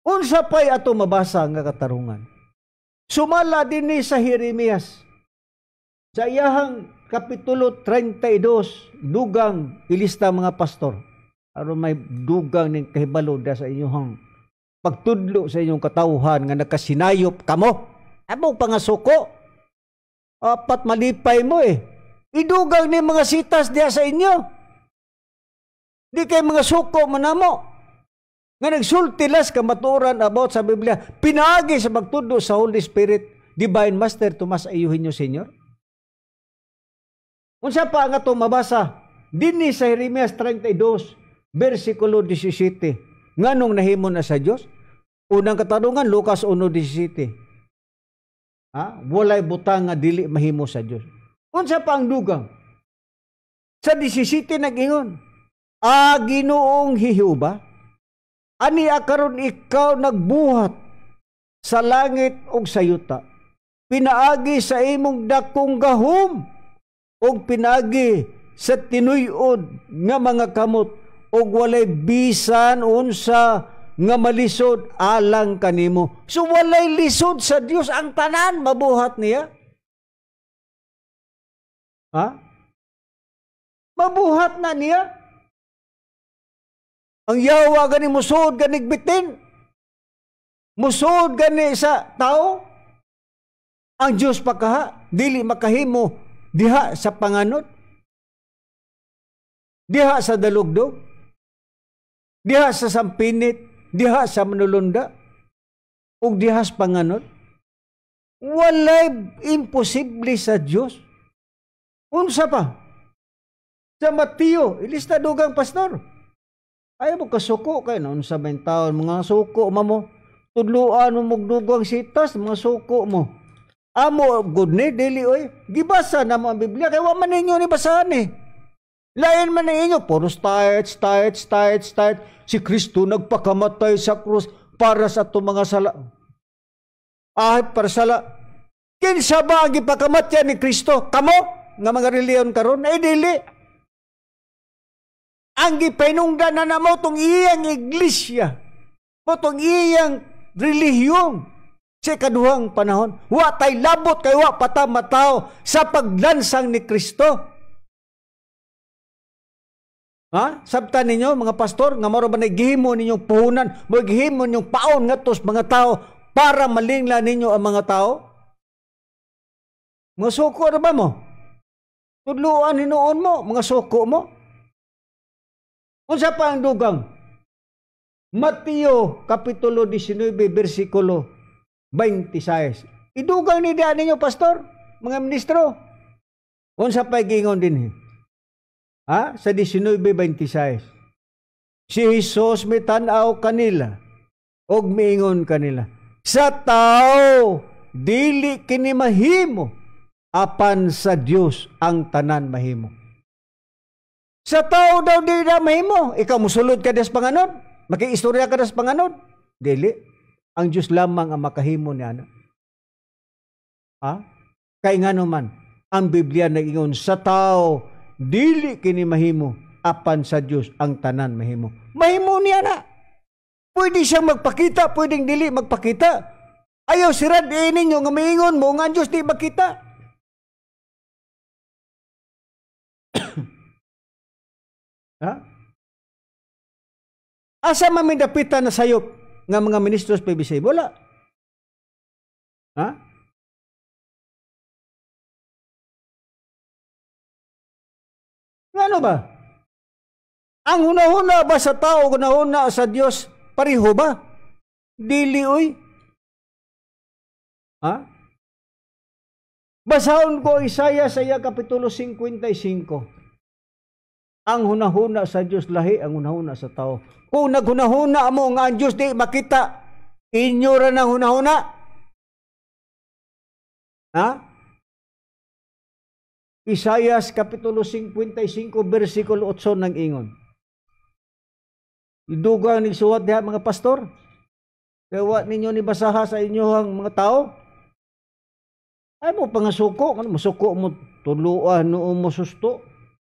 Unsa pay ato mabasa nga katarungan? Sumala dinhi sa Jeremias. Sa iyahang kapitulo 32, dugang ilista mga pastor. Aron may dugang ning kahibalo da sa inyong pagtudlo sa inyong katawhan nga nagkasinayop kamo. Amo pangasuko. Apat malipay mo eh. Idugang ni mga sitas diya sa inyo. Di kay mga suko manamo. Nga nagsultilas ka maturan about sa Biblia. Pinaagi sa pagtudlo sa Holy Spirit. Divine Master Tomas Ayuhin nyo, Senyor. Unsa pa nga ito mabasa? Dinhi sa Jeremias 32, versikulo 17. Nganong nahimo na sa Dios? Unang katanungan, Lucas 1:17. Walay butang nga dili mahimo sa Dios. Unsa pa ang dugang? Sa 17 nag-ingon, Ginoong Jehova, ani akaron ikaw nagbuhat sa langit ug sa yuta. Pinaagi sa imong dakong gahom ug pinaagi sa tinuy-od nga mga kamot ug walay bisan unsa nga malisod alang kanimo. So walay lisod sa Dios, ang tanan mabuhat niya. Ha? Mabuhat na niya. Ang yawa gani musod gani bitin. Musod gani sa tao. Ang Dios pagkaha dili makahimo diha sa panganod. Diha sa dalugdog. Diha sa sampinit. Diha sa manulunda ug diha sa panganod. Walay imposible sa Dios. Unsa pa? Sa Mateo, ilista dugang pastor. Ayaw mo kasuko kay na unsa ba yung taon mga suko mo. Tudluan mo mugdugang sitas mga suko mo. Amo good ni dili oy. Gibasa na mo ang Biblia kay wa man ninyo ni basahan eh. Lain man ninyo puros tights. Si Kristo nagpakamatay sa krus para sa itong mga sala. Para sala. Kinsa ba ang ipakamatyan ni Kristo? Kamo? Nga mga reliyon karon? Ay dili. Ang gipainungdan na namo itong iyang iglesia. Itong iyang relihiyon. Sa kaduhang panahon. Wa tay labot kay wa patamataw sa paglansang ni Kristo. Ha? Sabtan ninyo, mga pastor, nga maro ba naghihimo ninyong puhunan, maghihimo ninyong paon nga tos mga tao para malingla ninyo ang mga tao? Mga suko na ba mo? Tudluan hinuon mo, mga suko mo? Unsa pa ang dugang? Mateo, Kapitulo 19, versikulo 26. Idugang ni daan ninyo, pastor, mga ministro. Unsa pa gingon din sa 19:26. Si Jesus mitanaw kanila og miingon kanila, sa tao dili kini mahimo, apan sa Dios ang tanan mahimo. Sa tao daw di na mahimo. Ikaw musulod ka des panganod? Makiistorya ka des panganod? Dili. Ang Dios lamang ang makahimo niya. Kay nga naman, ang Biblia nag-ingon, sa tao dili kini mahimo, apan sa Dios ang tanan mahimo. Mahimo niya na. Pwede siyang magpakita, pwedeng dili magpakita. Ayaw sirad ninyo nga miingon mo nga Dios di makita. Ha? Asa mamidapitan na sayop nga mga ministros PBC? Wala. Ha? Ano ba? Ang hunahuna ba sa tao, hunahuna sa Dios, pareho ba? Dili oy. Ha? Basahon ko Isaiah sa Kapitulo 55. Ang hunahuna sa Dios lahi, ang hunahuna sa tao. Kung naghunahuna mo nga ang Dios di makita, inyo ra nang hunahuna. Ha? Isaiah Kapitulo 55, versikulo 8 nang ingon. Idugang ni suwat diha mga pastor. Kaya wa ninyo ni basaha sa inyohang mga tao. Ay mo pangasuko, ano masuko mo tuluan no mo susto.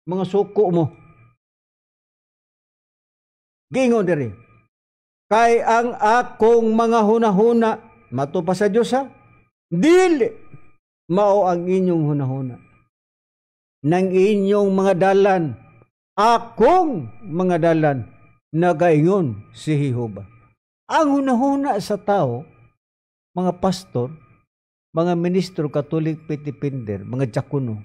Mga suko mo. Gingon diri. Kay ang akong mga hunahuna, mato pa sa Dios ha. Dili mao ang inyong hunahuna. Nang inyong mga dalan, akong mga dalan, nagaingon si Jehova. Ang hunahuna sa tao, mga pastor, mga ministro Katolik Pitipinder, mga diakono,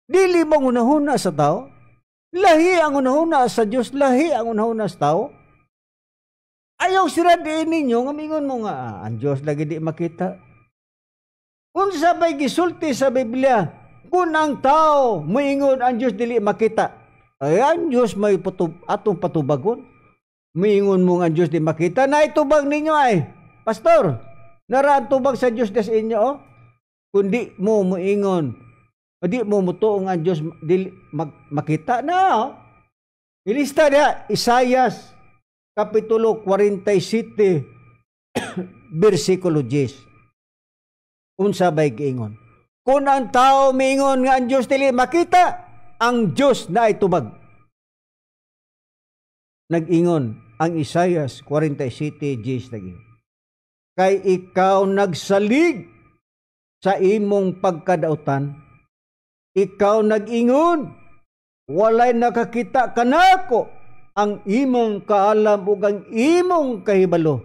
dili bang hunahuna sa tao? Lahi ang hunahuna sa Dios, lahi ang hunahuna sa tao. Ayaw siradiin ninyo, ngamingon mo nga, ang Dios lagi di makita. Kung sabay gisulti sa Biblia, kung ang tao moingon ang Dios dili makita, ay ang Dios may atong patubagon. Moingon mo nga ang Dios di makita, na itubag ninyo ay, pastor, naraan tubag sa Dios des inyo, kundi mo moingon Di mo mutuo nga Dios makita na. Ilista niya Isayas kapitulo 47 bersikulo 10. Unsa bay giingon? Kung ang tao miingon nga ang Dios dili makita, ang Dios na itubag. Nag-ingon ang Isayas 47:10 lagi. Kay ikaw nagsalig sa imong pagkadautan, ikaw nag-ingon, walay nakakita kanako, ang imong kaalam ug ang imong kahibalo,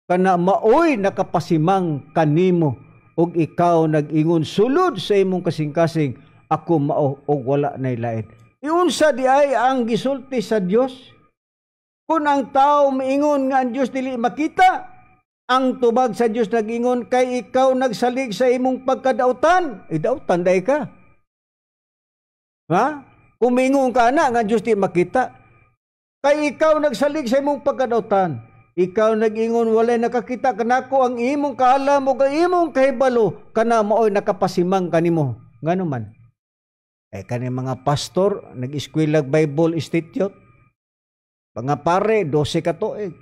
kana maoy nakapasimang kanimo, ug ikaw nag-ingon sulod sa imong kasing-kasing, ako mao og wala nay lain. Iunsa di ay ang gisulti sa Dios? Kung ang tao miingon nga ang Dios dili makita, ang tubag sa Dios nag-ingon, kay ikaw nagsalig sa imong pagkadautan. Idautan day ka. Ha? Kung miingon ka na nga Dios dili makita, kay ikaw nagsalig sa imong pagkadautan. Ikaw nag-ingon walay nakakita kanako, ang imong kaalam ug ang imong kahibalo, kana maoy nakapasimang kanimo. Ngano man? Kani mga pastor nag-eskwela Bible Institute, mga pare 12 ka tuig.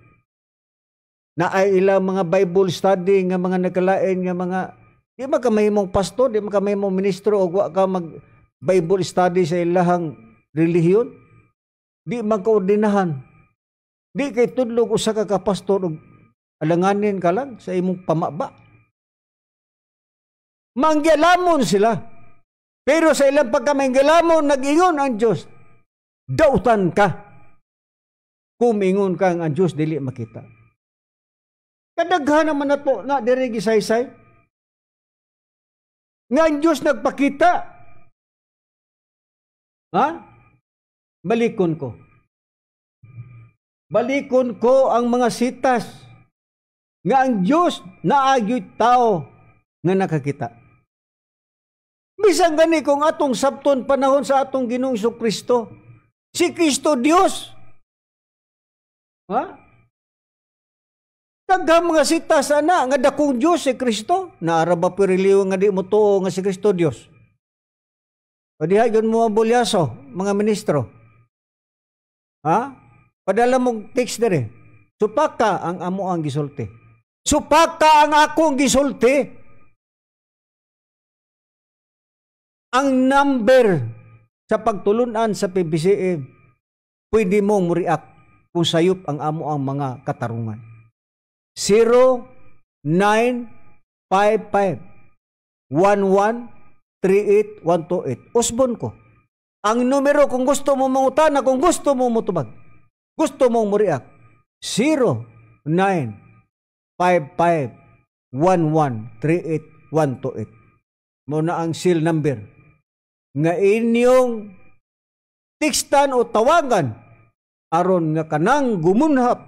Na ay ilang mga Bible study nga mga nagkalain nga mga di makamahimong pastor, di makamahimong ministro og wa ka mag Bible study sa ilahang relihiyon. Di magkoordinahan. Di kay tudlog usa ka pastor og alanganin ka lang sa imong pamaba. Mangyalamon sila. Pero sa ilang pagkamangyalamon nag-ingon ang Dios, dautan ka. Kumingon ka ang Dios dili makita. Kadaghan naman nato na diri gisaysay. Nga ang Dios nagpakita. Ha? Balikon ko. Balikon ko ang mga sitas nga ang Dios naagyoy tao nga nakakita. Bisan gani kung atong sabton panahon sa atong Ginoong Kristo, si Kristo Dios. Ha? Daghang mga sitas ana nga dakong Dios si Kristo, naara ba piriliw nga di mo tuo nga si Kristo Dios? O diha gyud mo bulyaso, mga ministro. Ha? Padala mong text dere. Supaka ang amo ang gisulti. Supaka ang akong gisulti. Ang number sa pagtulunan sa PBCM, pwede mong react kung sayop ang amo ang mga katarungan. 0955-1138-128. Usbon ko. Ang numero kung gusto mo mangutana, kung gusto mo mutubag, gusto mong muriak, 0955-1138-128. Muna ang seal number. Nga inyong tekstan o tawagan aron nga kanang gumunhap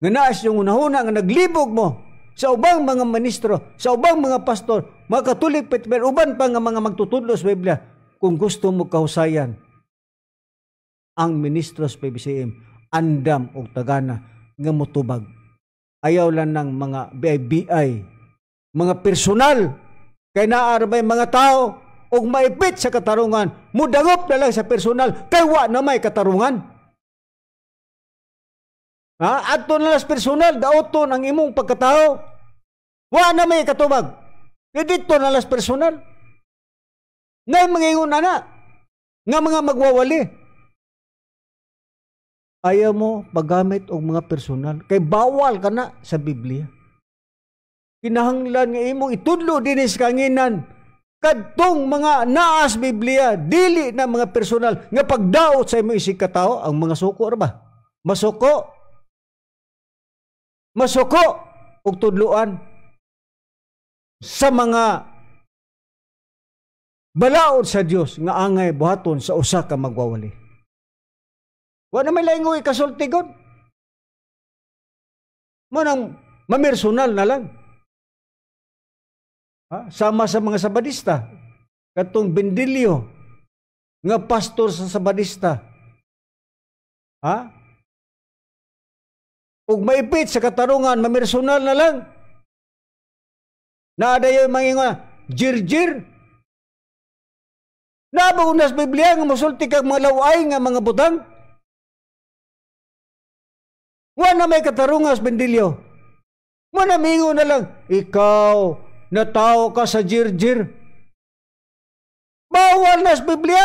nga naas yung unahuna nga naglibog mo sa ubang mga ministro, sa ubang mga pastor, mga Katolik, pero uban pa nga mga magtutudlo sa Biblia, kung gusto mo kahusayan ang ministro sa PBCM, andam o tagana nga mutubag. Ayaw lang ng mga BI, mga personal, kay naarabay mga tao og maipit sa katarungan, mudangop na lang sa personal, kay wa na may katarungan. Ha? Adto na lang sa personal, daoton ang imong pagkatao, wa na may katubag. Dito na lang sa personal. Ngay mga ingon na, nga mga magwawali. Ayaw mo paggamit og mga personal, kay bawal ka na sa Biblia. Kinahanglan nga imong itudlo din sa kanginan kadtong mga naas Biblia, dili na mga personal nga pagdaot sa imong isig katao. Ang mga suko ra ba? Masuko og tudluan sa mga balaod sa Dios nga angay buhaton sa usa ka magwawali. Wa na may laingoy kasultigon. Mo nang mamersonal na lang. Ha? Sama sa mga Sabadista, katong Bendilio, nga pastor sa Sabadista. Ha? Ug maipit sa katarungan, mamersonal na lang. Naadayo yung mga jirjir. Naba unas Biblia nga musulti kag mga laway nga mga butang. Wala may katarungas, Bendilyo. Wala mingo na lang, ikaw, natao ka sa jirjir. Bawal na sa Biblia.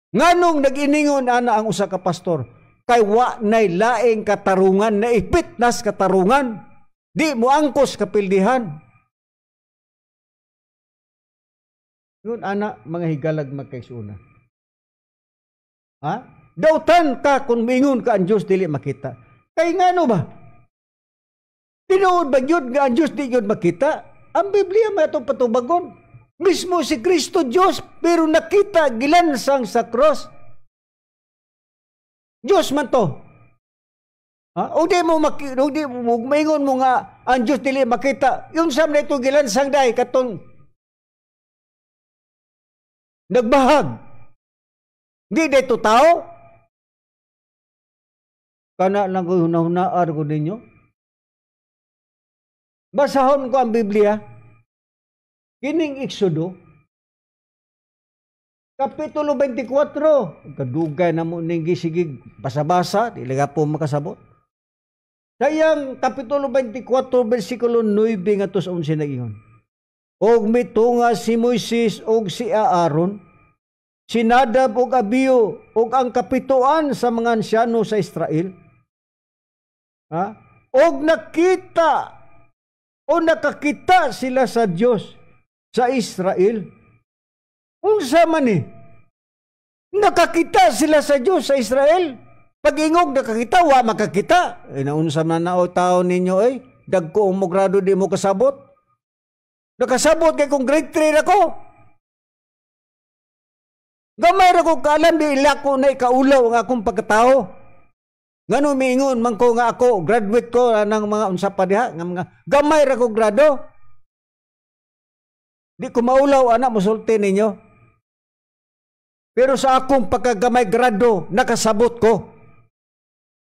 Nganong nag-iningon ana ang usa ka pastor, kay wa nay laing katarungan, na ipitnas katarungan. Di mo angkos kapildihan. Yun ana, mga higalag magkaisuna. Ha? Dautan ka kung mingon ka ang Diyos dili makita. Kay ngano ba? Tinuod ba yun nga ang Diyos di yun makita? Ang Biblia may itong patubagon. Mismo si Kristo Diyos, pero nakita gilansang sa cross. Diyos man to. Ha? O di mo maingon mo nga ang Diyos dili makita. Yung sam na ito gilansang dahi katong nagbahag. Di dito tao. Kana lang ko hunahunaan ko ninyo. Basahon ko ang Biblia. Kining Exodo, Kapitulo 24. Kadugay na mo ning gisigig basa-basa, dili ka po makasabot. Sayang Kapitulo 24, versikulo 9 ngadto sa 11 nagingon. Og mitunga si Moises og si Aaron, si Nadab og Abiyo, og ang kapituan sa mga ansyano sa Israel. Ha? Og nakita o nakakita sila sa Diyos sa Israel. Unsa man ni? Nakakita sila sa Diyos sa Israel. Pag-ingog nakakita, wa makakita. Naunsa man na o tao ninyo dagko mo grado di mo kasabot. Nakasabot kay kung grade 3 ako. Gamay ra ko kaalam di ilako na ikaulaw ang akong pagkatao. Ngano miingon man ko nga ako, graduate ko ng mga unsa pa diha, nga mga gamay ra ko grado. Di ko maulaw ana musulti ninyo. Pero sa akong pagkagamay grado, nakasabot ko.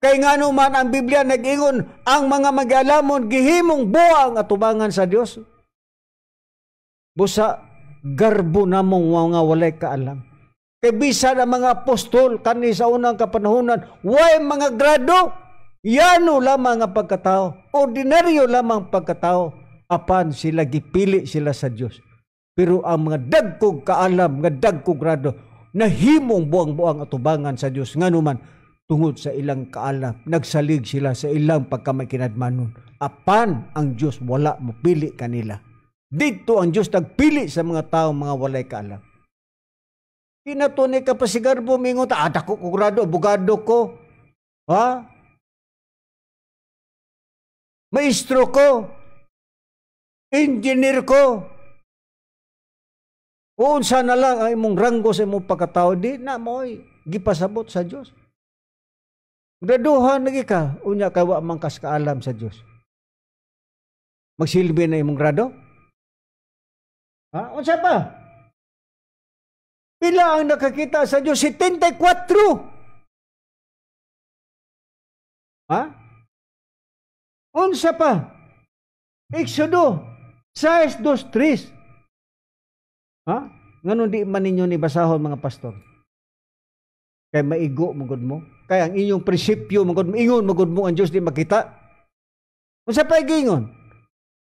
Kay ngano man ang Biblia nag-ingon, ang mga mag-alamon gihimong buang atubangan sa Dios. Busa garbo namong mga walay kaalam. Kay bisan ang mga apostol kani sa unang kapanahunan, way mga grado, yano lamang ang pagkatao, ordinaryo lamang pagkatao, apan sila gipili sila sa Dios. Pero ang mga dagkog kaalam, nga dagkog grado, nahimong buang-buang atubangan sa Dios nganuman tungod sa ilang kaalam, nagsalig sila sa ilang pagkamakinadmanon. Apan ang Dios wala mo pili kanila. Dito ang Dios nagpili sa mga tao mga walay kaalam. Kinatunay ka pa si Garbo, mingot, dako ko grado, abogado ko. Ha? Maestro ko. Engineer ko. Unsa na lang ang imong ranggo sa imong pagkatao, di na mo'y gipasabot sa Diyos. Graduhan lagi ka, unya ka wa man kas kaalam sa Diyos. Magsilbi na imong grado? Ha? Unsa pa? Pila ang nakakita sa Diyos? 74. Ha? Unsa pa? Exodo 6:2-3. Ha? Nganon di man ninyo ni basahon mga pastor? Kay maigo magud mo. Kay ang inyong prinsipyo magud mo, ingon magud mo ang Dios di makita. Unsa pa gingon?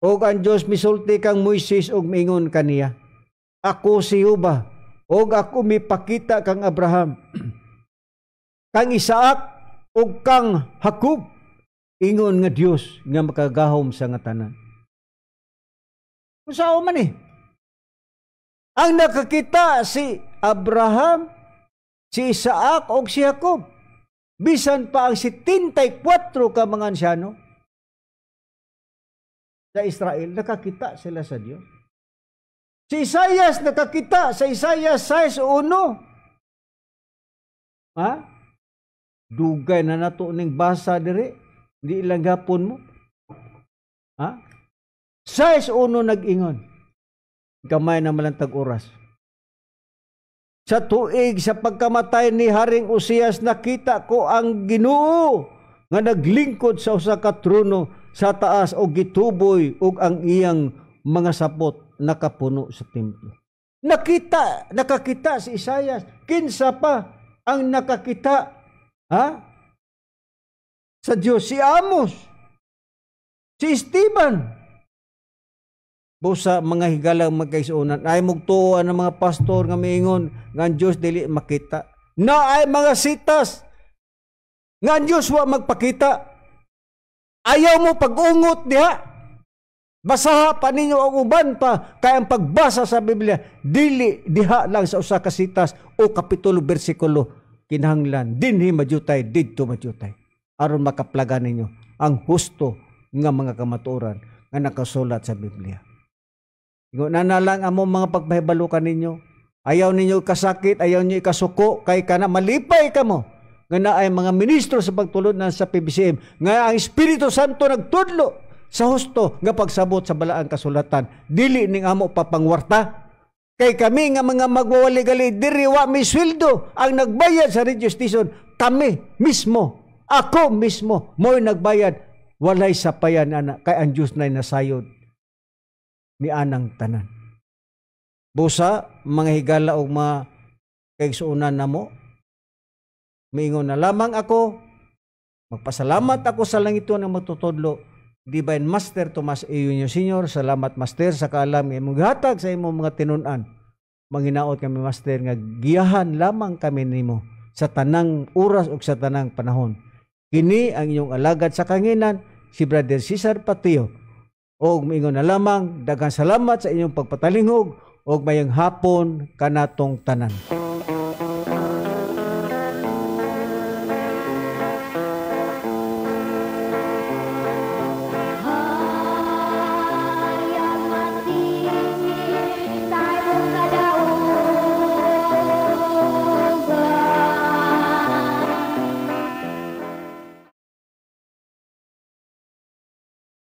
Og ang Dios misulti kang Moises og miingon kaniya, ako si Jehova, og ako mipakita kang Abraham, kang Isaac, og kang Jacob, ingon nga Dios nga makagahom sa nga tanan. Usaw man ang nakakita si Abraham, si Isaac, og si Jacob. Bisan pa ang 74 ka mga ansyano sa Israel, nakakita sila sa Dios. Si Isaias nakakita sa Isaias 6:1. Ha? Dugay na nato ning basa dire, di lang gapon mo. Ha? 6:1 nag-ingon. Gamay na malantag oras. Sa tuig sa pagkamatay ni Haring Uzias, nakita ko ang Ginoo nga naglingkod sa usa ka trono sa taas og gituboy og ang iyang mga sapot nakapuno sa templo. Nakakita si Isaias. Kinsa pa ang nakakita sa Diyos? Si Amos, si Esteban. Busa mga higalang magkaisunan ay mugtuon ang mga pastor nga miingon nga ang Diyos dili makita. Na ay mga sitas nga ang Diyos wa magpakita. Ayaw mo pag-ungot diha. Basaha pa ninyo ang uban pa, kaya ang pagbasa sa Biblia, dili diha lang sa usa ka sitas o kapitulo, bersikulo, kinahanglan, dinhi madyutay, didto madyutay. Aron makaplagan ninyo ang husto nga mga kamatuoran nga nakasulat sa Biblia. Ingon na lang amo mga pagpahibalukan ninyo. Ayaw ninyo kasakit, ayaw ninyo ikasuko, kay kana malipay kamo. Nga na ay mga ministro sa pagtulod na sa PBCM, nga ang Espiritu Santo nagtudlo sa husto nga pagsabot sa balaang kasulatan, dili ning amo papangwarta. Kay kami nga mga magwawali-gali, diri wa may sweldo ang nagbayad sa radio station. Kami mismo, ako mismo, mo'y nagbayad. Walay sapayan, anak, kay ang Diyos na'y nasayod ni anang tanan. Busa, mga higala o mga kaigsuunan na mo, miingon na lamang ako, magpasalamat ako sa langito ng matutudlo, Divine Master Tomas A. Jr. Sr. Salamat Master sa kaalam nga maghatag sa imong mga tinunan. Manginaot kami Master nga giyahan lamang kami nimo sa tanang oras ug sa tanang panahon. Kini ang inyong alagad sa kanginan, si Brother Cesar Patio. Og miingon na lamang, daghang salamat sa inyong pagpatalingog og mayang hapon kanatong tanan.